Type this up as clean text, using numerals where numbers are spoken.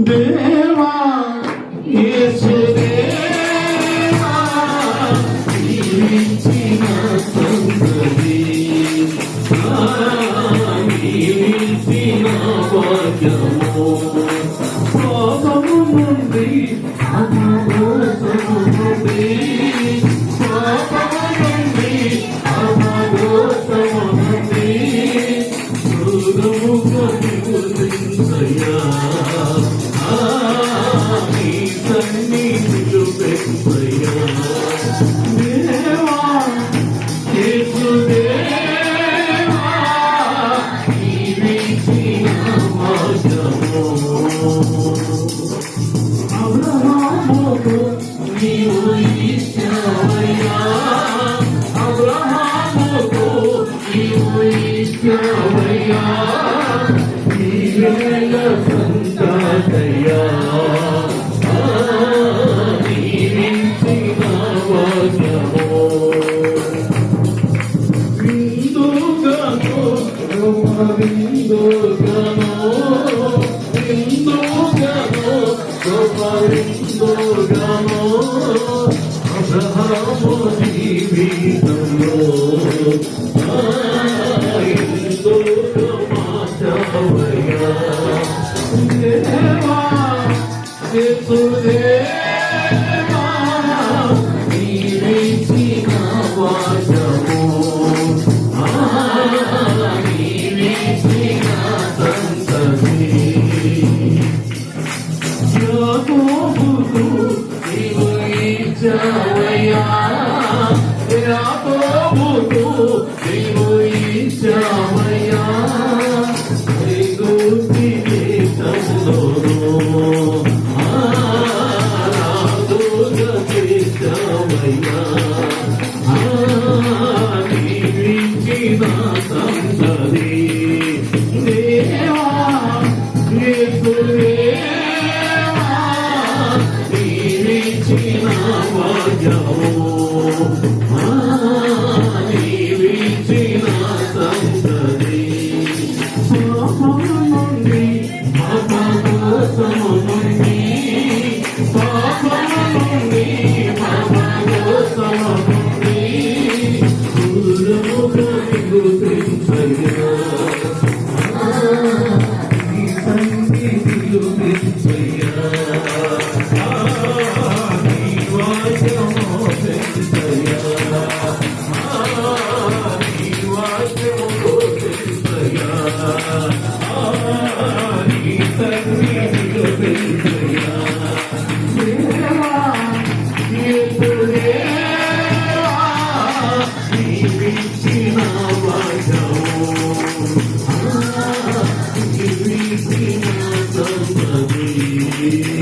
దేవా యేసు దేవా జీవించిన సంతతి జీవించిన భాగ్యము పాపము నుండి అమోసము నుండి పాపము నుండి అమోసము నుండి దూరముగా నివసించయ్యా నీ సన్నిధిలో పెంచయ్యా దేవా యేసు దేవా జీవించిన మార్గము అబ్రహాముకు నీవు ఇచ్చావయ్యా అబ్రహాముకు నీవు ఇచ్చావయ్యా నీవేళ సంతానయ్యా జీవించిన భాగ్యము విందుగాను విందుగాను విందుగాను విందుగాను అబ్రహాము జీవితంలో దేవా యేసు దేవా జీవించిన భాగ్యము జీవించిన సంతతి యాకోబుకు నీవు ఇచ్చావయ్యా యాకోబుకు నీవు ఇచ్చావయ్యా జీవించిన సంతతి